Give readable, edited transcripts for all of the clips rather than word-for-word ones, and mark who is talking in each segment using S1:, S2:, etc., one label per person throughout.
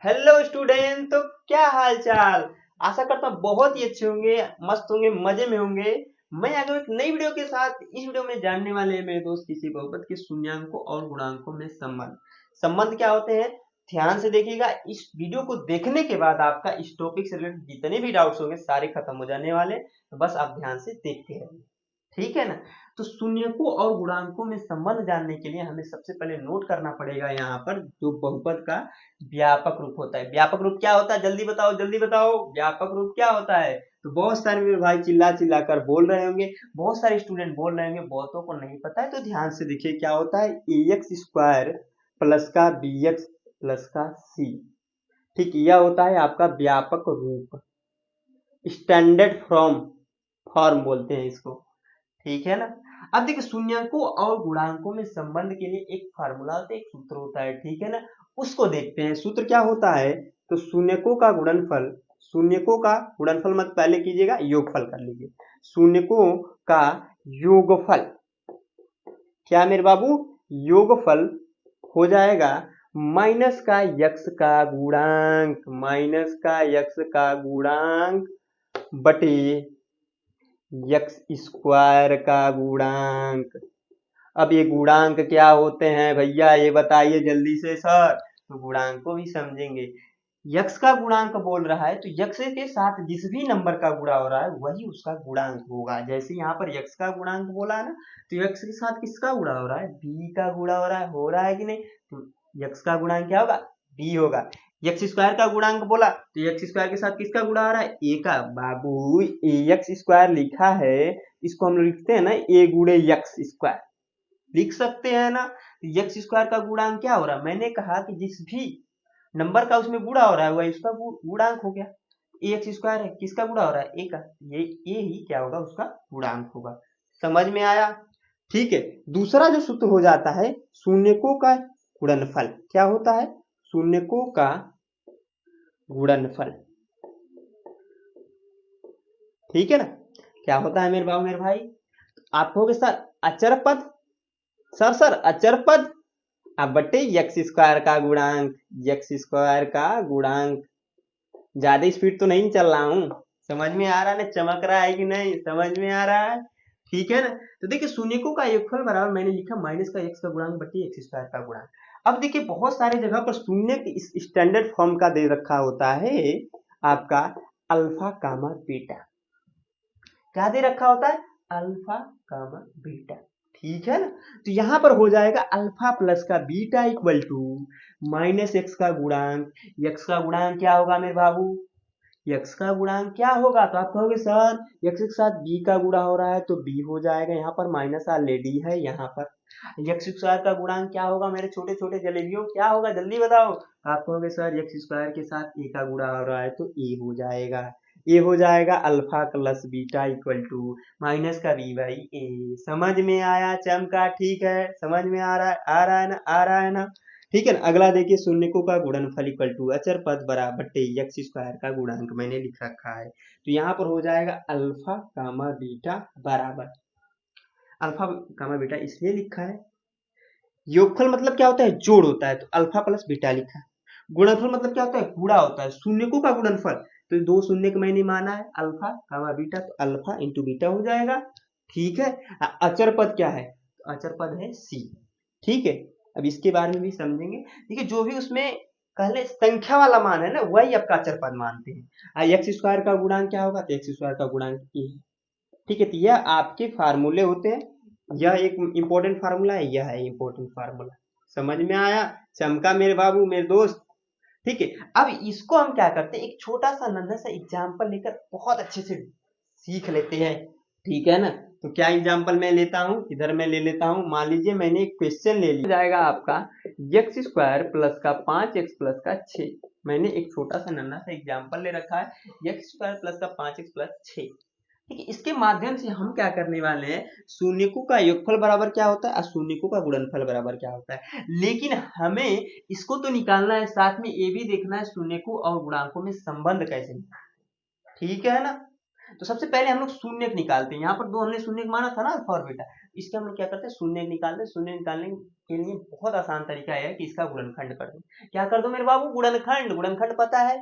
S1: Hello student. तो क्या हाल चाल। आशा करता हूँ बहुत ही अच्छे होंगे, मस्त होंगे, मजे में होंगे। मैं आ गया हूं एक नई वीडियो के साथ। इस वीडियो में जानने वाले हैं मेरे दोस्त किसी बहुपद के शून्यांकों और गुणांकों में संबंध। संबंध क्या होते हैं, ध्यान से देखिएगा। इस वीडियो को देखने के बाद आपका इस टॉपिक से रिलेटेड जितने भी डाउट्स होंगे सारे खत्म हो जाने वाले, तो बस आप ध्यान से देखते रहिए, ठीक है ना। तो शून्यकों और गुणांकों में संबंध जानने के लिए हमें सबसे पहले नोट करना पड़ेगा यहाँ पर जो बहुपद का व्यापक रूप होता है। व्यापक रूप क्या होता है, जल्दी बताओ जल्दी बताओ, व्यापक रूप क्या होता है। तो बहुत सारे मेरे भाई चिल्ला चिल्ला कर बोल रहे होंगे, बहुत सारे स्टूडेंट बोल रहे होंगे, बहुतों को नहीं पता है। तो ध्यान से देखिए क्या होता है, ए एक्स स्क्वायर प्लस का बी एक्स प्लस का सी। ठीक, यह होता है आपका व्यापक रूप, स्टैंडर्ड फॉर्म बोलते हैं इसको, ठीक है ना। अब देखिए शून्यकों और गुणांकों में संबंध के लिए एक फार्मूला होता है, एक सूत्र होता है, ठीक है ना। उसको देखते हैं, सूत्र क्या होता है। तो शून्यकों का गुणनफल, शून्यकों का गुणनफल मत पहले कीजिएगा, योगफल कर लीजिए। शून्यकों का योगफल क्या मेरे बाबू, योगफल हो जाएगा माइनस का यक्स का गुणांक, माइनस का यक्स का गुणांक बटे यक्स स्क्वायर का गुणांक। अब ये गुणांक क्या होते हैं भैया, ये बताइए जल्दी से सर। तो गुणांक को भी समझेंगे। यक्स का गुणांक बोल रहा है तो यक्स के साथ जिस भी नंबर का गुणा हो रहा है वही उसका गुणांक होगा। जैसे यहाँ पर यक्स का गुणांक बोला है ना, तो यक्स के साथ किसका गुणा हो रहा है, बी का गुणा हो रहा है कि नहीं। तो यक्स का गुणांक क्या होगा, बी होगा। एक्स स्क्वायर का गुणांक बोला तो एक्स स्क्वायर के साथ किसका गुणा हो रहा है, ए का। बाबू ए एक्स स्क्वायर लिखा है, इसको हम लिखते हैं ना ए गुणे एक्स स्क्वायर, लिख सकते हैं ना। एक्स स्क्वायर का गुणांक क्या हो रहा है, मैंने कहा कि जिस भी नंबर का उसमें गुणा हो रहा है वही उसका गुणांक हो गया। ए एक्स स्क्वायर है, किसका गुणा हो रहा है, ए का। ये ए ही क्या होगा, उसका गुणांक होगा। समझ में आया, ठीक है। दूसरा जो सूत्र हो जाता है शून्यकों का गुणनफल, क्या होता है, शून्यकों का गुणनफल, ठीक है ना। क्या होता है मेरे बाबू मेरे भाई, आप कहोगे सर अचर पद, सर अचर पद, अब बटे यक्स स्क्वायर का गुणांक, यक्स स्क्वायर का गुणांक। ज्यादा स्पीड तो नहीं चल रहा हूँ, समझ में आ रहा है ना, चमक रहा है कि नहीं, समझ में आ रहा है, ठीक है ना। तो देखिए शून्यकों का योगफल बराबर मैंने लिखा माइनस का एक्स का गुणांक बटे एक्स स्क्वायर का गुणांक। अब देखिए बहुत सारे जगह पर शून्य के इस स्टैंडर्ड फॉर्म का दे रखा होता है आपका अल्फा कामा बीटा। क्या दे रखा होता है, अल्फा कामा बीटा, ठीक है ना। तो यहां पर हो जाएगा अल्फा प्लस का beta equal to minus X का गुणांक। एक्स का गुणांक क्या होगा मेरे बाबू, एक्स का गुणांक क्या होगा, तो आप कहोगे सर एक्स के साथ बी का गुणा हो रहा है तो बी हो जाएगा, यहाँ पर माइनस ऑलरेडी है यहाँ पर। एक्स स्क्वायर का गुणांक क्या होगा मेरे छोटे छोटे जलेबियों, क्या होगा जल्दी बताओ। आप कहोगे सर एक्स स्क्वायर के साथ ए का गुणा हो रहा है तो ए हो जाएगा। ए हो जाएगा alpha plus beta equal to minus का बी बाई ए। समझ में आया, चमका, ठीक है, समझ में आ रहा है, आ रहा है ना, आ रहा है ना, ठीक है ना। अगला देखिए शून्यकों का गुणनफल इक्वल टू अचर पद बराबर बटे एक्स स्क्वायर का गुणांक मैंने लिख रखा है। तो यहाँ पर हो जाएगा अल्फा कामा बीटा बराबर, अल्फा कामा बीटा इसलिए लिखा है, योगफल मतलब क्या होता है, जोड़ होता है, तो अल्फा प्लस बीटा लिखा है। गुणनफल मतलब क्या होता है, गुणा होता है, शून्यकों का गुणनफल। तो दो शून्य को मैंने माना है अल्फा कामा बीटा, तो अल्फा इंटू बीटा हो जाएगा, ठीक है। अचर पद क्या है, तो अचर पद है सी, ठीक है। अब इसके बारे में भी समझेंगे। देखिए जो भी उसमें पहले संख्या वाला मान है ना वही आपका अचर पद मानते हैं। एक्स स्क्वायर का गुणांक क्या होगा, तो एक्स स्क्वायर का गुणांक ए, ठीक है। तो यह आपके फार्मूले होते हैं, यह एक इंपॉर्टेंट फार्मूला है, यह है इंपॉर्टेंट फार्मूला। समझ में आया, चमका मेरे बाबू मेरे दोस्त, ठीक है। अब इसको हम क्या करते हैं, एक छोटा सा नन्हा सा एग्जाम्पल लेकर बहुत अच्छे से सीख लेते हैं, ठीक है ना। तो क्या एग्जाम्पल मैं लेता हूँ, इधर मैं ले लेता हूँ। मान लीजिए मैंने एक क्वेश्चन ले लिया, जाएगा आपका एक्स स्क्वायर प्लस का 5x प्लस का 6। मैंने एक छोटा सा नन्हा सा एग्जाम्पल ले रखा है, एक्स स्क्वायर प्लस का 5x प्लस 6, ठीक है। इसके माध्यम से हम क्या करने वाले हैं, शून्यकों का योगफल बराबर क्या होता है और शून्यकों का गुणनफल बराबर क्या होता है। लेकिन हमें इसको तो निकालना है, साथ में ये भी देखना है शून्यकों और गुणांकों में संबंध कैसे निकालना है, ठीक है ना। तो सबसे पहले हम लोग शून्य निकालते हैं, यहाँ पर दो हमने शून्य माना था ना अल्फा और बीटा, इसके हम लोग क्या करते हैं, शून्य निकालते हैं। शून्य निकालने के लिए बहुत आसान तरीका है कि इसका गुणनखंड कर दो। क्या कर दो मेरे बाबू, गुणनखंड। गुणनखंड पता है,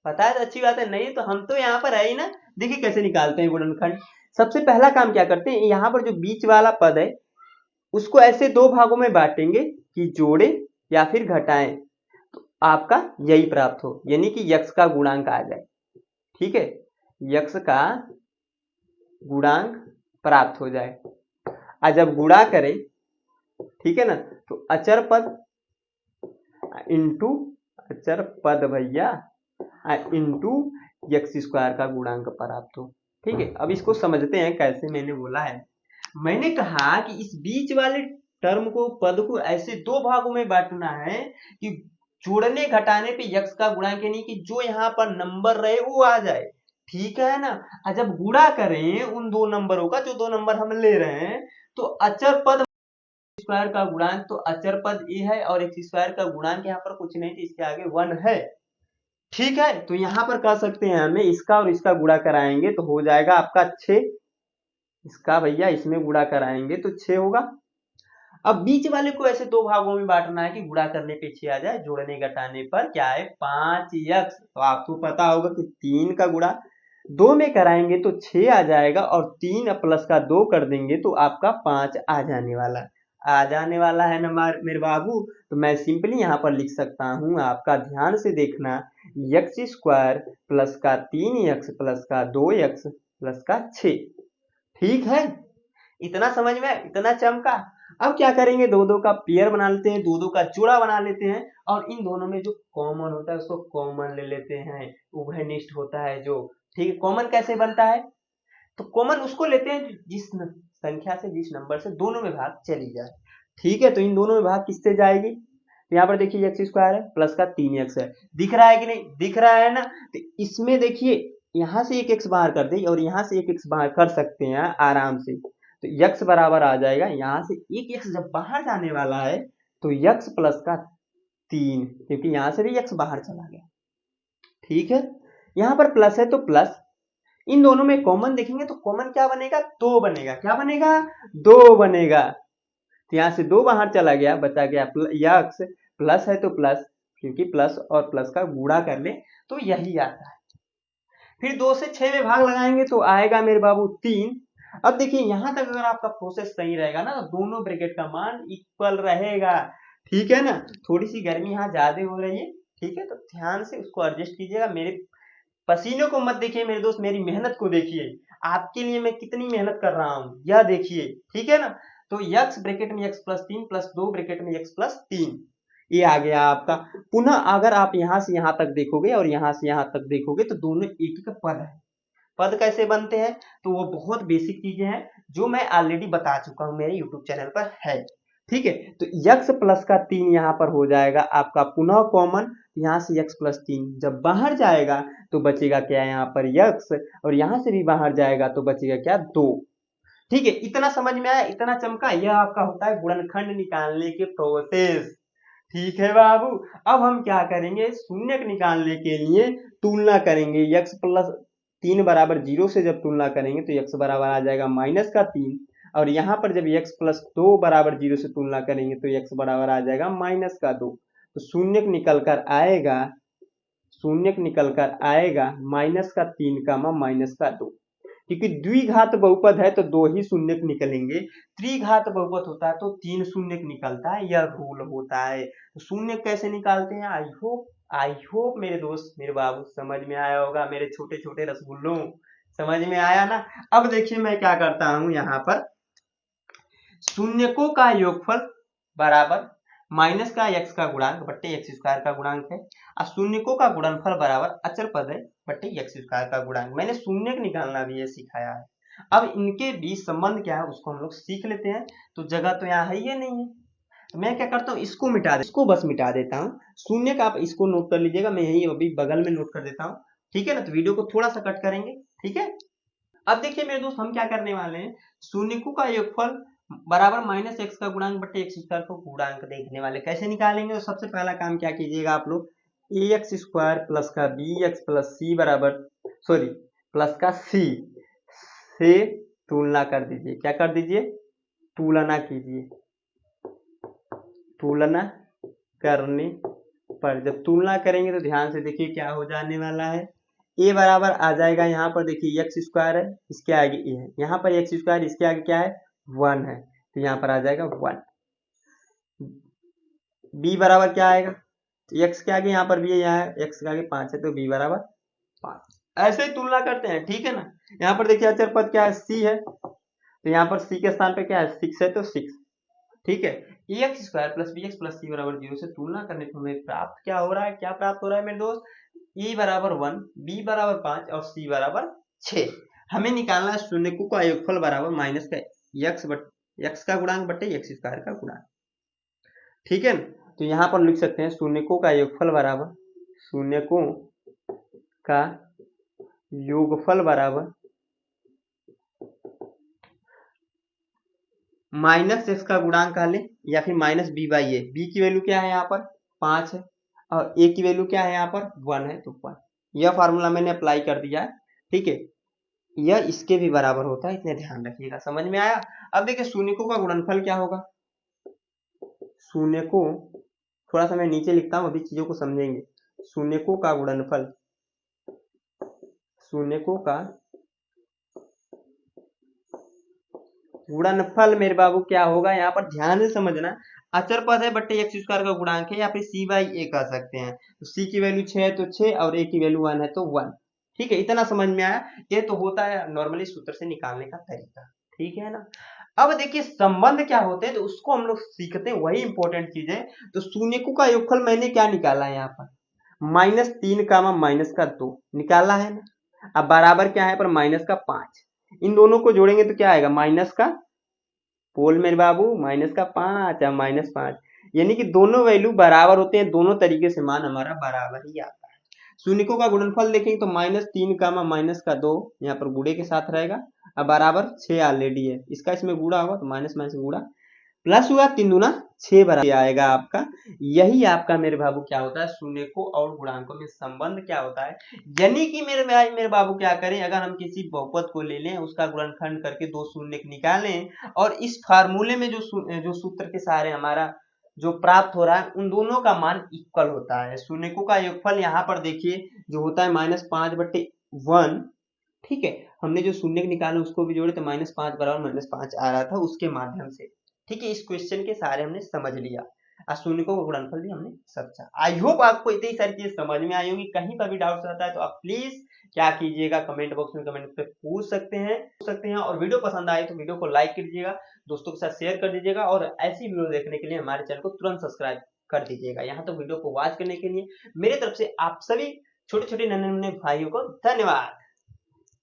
S1: पता है तो अच्छी बात है, नहीं तो हम तो यहाँ पर है ही ना। देखिए कैसे निकालते हैं गुणनखंड। सबसे पहला काम क्या करते हैं, यहाँ पर जो बीच वाला पद है उसको ऐसे दो भागों में बांटेंगे कि जोड़े या फिर घटाएं, तो आपका यही प्राप्त हो, यानी कि यक्स का गुणांक आ जाए। ठीक है, यक्स का गुणांक प्राप्त हो जाए। और जब गुणा करें, ठीक है ना, तो अचर पद इंटू अचर पद भैया इंटू यक्स स्क्वायर का गुणांक प्राप्त हो। ठीक है, अब इसको समझते हैं कैसे मैंने बोला है। मैंने कहा कि इस बीच वाले टर्म को, पद को ऐसे दो भागों में बांटना है कि जोड़ने घटाने पे यक्स का गुणांक, यानी कि जो यहाँ पर नंबर रहे वो आ जाए। ठीक है ना, और जब गुणा करें उन दो नंबरों का, जो दो नंबर हम ले रहे हैं, तो अचर पद स्क्वायर का गुणांक, तो अचर पद ए है और एक्स स्क्वायर का गुणांक यहाँ पर कुछ नहीं, तो इसके आगे 1 है। ठीक है, तो यहाँ पर कह सकते हैं हमें इसका और इसका गुणा कराएंगे तो हो जाएगा आपका 6। इसका भैया इसमें गुणा कराएंगे तो 6 होगा। अब बीच वाले को ऐसे दो भागों में बांटना है कि गुणा करने पे 6 आ जाए, जोड़ने घटाने पर क्या है 5x। तो आपको पता होगा कि 3 का गुणा 2 में कराएंगे तो 6 आ जाएगा, और 3 प्लस का 2 कर देंगे तो आपका 5 आ जाने वाला है ना मेरे बाबू। तो मैं सिंपली यहाँ पर लिख सकता हूँ, आपका ध्यान से देखना, यक्स स्क्वायर प्लस का 3x प्लस का 2x प्लस का 6। ठीक है, इतना समझ में, इतना चमका। अब क्या करेंगे, दो दो का पेयर बना लेते हैं, दो दो का जोड़ा बना लेते हैं, और इन दोनों में जो कॉमन होता है उसको कॉमन ले लेते हैं। उभयनिष्ठ होता है जो, ठीक है। कॉमन कैसे बनता है, तो कॉमन उसको लेते हैं जिस संख्या से, जिस नंबर से दोनों में भाग चली जाए। ठीक है, तो इन दोनों में भाग किससे जाएगी, तो यहाँ पर देखिए एक्स स्क्वायर है प्लस का 3x है, दिख रहा है कि नहीं, दिख रहा है ना। तो इसमें देखिए यहाँ से एक x बाहर कर दे और यहाँ से एक x बाहर कर सकते हैं आराम से, तो x बराबर आ जाएगा, यहाँ से एक x जब बाहर जाने वाला है तो x प्लस का 3, क्योंकि यहाँ से भी x बाहर चला गया। ठीक है, यहाँ पर प्लस है तो प्लस, इन दोनों में कॉमन देखेंगे तो कॉमन क्या बनेगा, 2 बनेगा। क्या बनेगा, 2 बनेगा। तो यहाँ से 2 बाहर चला गया, बचा गया यक्स। प्लस है तो प्लस, क्योंकि प्लस और प्लस का गुणा कर ले तो यही आता है। फिर 2 से 6 में भाग लगाएंगे तो आएगा मेरे बाबू 3। अब देखिए यहाँ तक अगर आपका प्रोसेस सही रहेगा ना, तो दोनों ब्रैकेट का मान इक्वल रहेगा। ठीक है ना, थोड़ी सी गर्मी यहाँ ज्यादा हो रही है, ठीक है, तो ध्यान से उसको एडजस्ट कीजिएगा। मेरे पसीने को मत देखिए मेरे दोस्त, मेरी मेहनत को देखिए। आपके लिए मैं कितनी मेहनत कर रहा हूँ यह देखिए। ठीक है ना, तो यक्स ब्रैकेट में x प्लस 3 प्लस 2 ब्रैकेट में x प्लस 3, ये आ गया आपका। पुनः अगर आप यहाँ से यहाँ तक देखोगे और यहाँ से यहाँ तक देखोगे तो दोनों एक ही का पद है। पद कैसे बनते हैं, तो वो बहुत बेसिक चीजें हैं जो मैं ऑलरेडी बता चुका हूँ, मेरे यूट्यूब चैनल पर है। ठीक है, तो यक्स प्लस का 3 यहाँ पर हो जाएगा आपका पुनः कॉमन, यहाँ से x प्लस 3 जब बाहर जाएगा तो बचेगा क्या, यहाँ पर यक्स, और यहाँ से भी बाहर जाएगा तो बचेगा क्या, 2। ठीक है, इतना समझ में आया, इतना चमका। यह आपका होता है गुणनखंड निकालने के प्रोसेस। ठीक है बाबू, अब हम क्या करेंगे, शून्य निकालने के लिए तुलना करेंगे। यक्स प्लस 3 बराबर 0 से जब तुलना करेंगे तो यक्स बराबर आ जाएगा माइनस का 3, और यहाँ पर जब यक्स प्लस 2 बराबर 0 से तुलना करेंगे तो यक्स बराबर आ जाएगा माइनस का 2। तो शून्य निकल कर आएगा, शून्य निकल कर आएगा माइनस का 3 का माइनस का 2, क्योंकि द्विघात बहुपद है तो 2 ही शून्य निकलेंगे। त्रिघात बहुपद होता है तो 3 शून्य निकलता है, यह रूल होता है। तो शून्य कैसे निकालते हैं, आई होप मेरे दोस्त, मेरे बाबू समझ में आया होगा, मेरे छोटे छोटे रसगुल्लों, समझ में आया ना। अब देखिए मैं क्या करता हूं, यहाँ पर शून्यकों का योगफल बराबर माइनस का x का गुणांक बट्टे x स्क्वायर का गुणांक है, और शून्यकों का गुणनफल बराबर अचर पद है बट्टे x स्क्वायर का गुणांक। मैंने शून्य निकालना भी ये सिखाया है। अब इनके बीच संबंध क्या है उसको हम लोग सीख लेते हैं। तो जगह तो यहाँ है ही नहीं है, तो मैं क्या करता हूँ, इसको मिटा दे, इसको बस मिटा देता हूँ। शून्य का आप इसको नोट कर लीजिएगा, मैं यही अभी बगल में नोट कर देता हूँ। ठीक है ना, तो वीडियो को थोड़ा सा कट करेंगे। ठीक है, अब देखिए मेरे दोस्त, हम क्या करने वाले हैं, शून्यकों का योगफल बराबर माइनस एक्स का गुणांक बट्टे एक्स स्क्वायर को गुणांक देखने वाले। कैसे निकालेंगे, तो सबसे पहला काम क्या कीजिएगा आप लोग, ए एक्स स्क्वायर प्लस का बी एक्स प्लस सी बराबर, सॉरी प्लस का सी से तुलना कर दीजिए। क्या कर दीजिए, तुलना कीजिए, तुलना करने पर जब तुलना करेंगे तो ध्यान से देखिए क्या हो जाने वाला है। ए बराबर आ जाएगा, यहाँ पर देखिए एक्स स्क्वायर है, इसके आगे ए है, यहाँ पर एक्स स्क्वायर, इसके आगे क्या है 1 है, तो यहाँ पर आ जाएगा 1। बी बराबर क्या आएगा, एक्स के आगे यहाँ पर भी है, यहाँ एक्स के आगे 5 है, तो बी बराबर 5। ऐसे ही तुलना करते हैं, ठीक है ना। यहाँ पर देखिए अचर पद क्या है, सी है, तो यहाँ पर सी के स्थान पे क्या है 6 है, तो 6, ठीक है। X square plus b x plus c बराबर 0 से तुलना करने पर हमें प्राप्त क्या हो रहा है, क्या प्राप्त हो रहा है मेरे दोस्त, ए बराबर 1, बी बराबर 5 और सी बराबर 6। हमें निकालना है शून्यकों का योगफल बराबर माइनस का एक्स का गुणांक बटे एक्स स्क्वायर का गुणांक, ठीक है ना। तो यहाँ पर लिख सकते हैं शून्यकों का योगफल बराबर, शून्यकों का योगफल बराबर माइनस एक्स का गुणांक कह लें या फिर minus B by A. B की वैल्यू क्या है यहाँ पर 5 है और ए की वैल्यू क्या है यहाँ पर 1 है, तो 1। यह फार्मूला मैंने अप्लाई कर दिया है, ठीक है। यह इसके भी बराबर होता है, इतने ध्यान रखिएगा, समझ में आया। अब देखिए शून्यकों का गुणनफल क्या होगा, शून्यकों, थोड़ा सा मैं नीचे लिखता हूँ, अभी चीजों को समझेंगे। शून्यकों का गुणनफल, शून्यकों का गुणनफल मेरे बाबू क्या होगा, यहाँ पर ध्यान से समझना। अचर पद है बट्टे एक्स स्क्वायर का गुणांक है, या फिर सी बाई ए कह सकते हैं। तो सी की वैल्यू 6 है तो 6 और ए की वैल्यू 1 है तो 1, ठीक है। इतना समझ में आया। ये तो होता है नॉर्मली सूत्र से निकालने का तरीका, ठीक है ना। अब देखिए संबंध क्या होते हैं, तो उसको हम लोग सीखते हैं, वही इंपॉर्टेंट चीज है। तो शून्यकों का योगफल मैंने क्या निकाला है यहाँ पर, -3 कामा -2 निकाला है ना। अब बराबर क्या है पर -5, इन दोनों को जोड़ेंगे तो क्या आएगा माइनस का, बोल मेरे बाबू -5 और -5, यानी कि दोनों वैल्यू बराबर होते हैं, दोनों तरीके से मान हमारा बराबर ही आता है। शून्यकों का गुणनफल देखेंगे तो -3 कामा -2 यहाँ पर गुणे के साथ रहेगा, अब बराबर 6 ऑलरेडी है, इसका इसमें गुणा होगा तो माइनस माइनस गुणा प्लस हुआ, 3 दूना 6 बराबर आएगा आपका। यही आपका मेरे बाबू क्या होता है, शून्यकों और गुणांकों में संबंध क्या होता है। यानी कि मेरे भाई मेरे बाबू क्या करें, अगर हम किसी बहुपद को ले लें, उसका गुणनखंड करके 2 शून्य निकालें और इस फार्मूले में जो सूत्र के सहारे हमारा जो प्राप्त हो रहा है उन दोनों का मान इक्वल होता है। शून्यकों का योगफल यहाँ पर देखिए जो होता है -5/1, ठीक है। हमने जो शून्य निकाले उसको भी जोड़े तो -5 बराबर -5 आ रहा था उसके माध्यम से, ठीक है। इस क्वेश्चन के सारे हमने समझ लिया, शून्यकों का गुणनफल भी हमने समझा। आई होप आपको इतनी सारी चीजें समझ में आई होंगी। कहीं पर भी डाउट रहता है तो आप प्लीज क्या कीजिएगा, कमेंट बॉक्स में कमेंट पे पूछ सकते हैं और वीडियो पसंद आए तो वीडियो को लाइक कर दीजिएगा, दोस्तों के साथ शेयर कर दीजिएगा और ऐसी वीडियो देखने के लिए हमारे चैनल को तुरंत सब्सक्राइब कर दीजिएगा। यहाँ तो वीडियो को वॉच करने के लिए मेरे तरफ से आप सभी छोटे छोटे नन्हे भाइयों को धन्यवाद।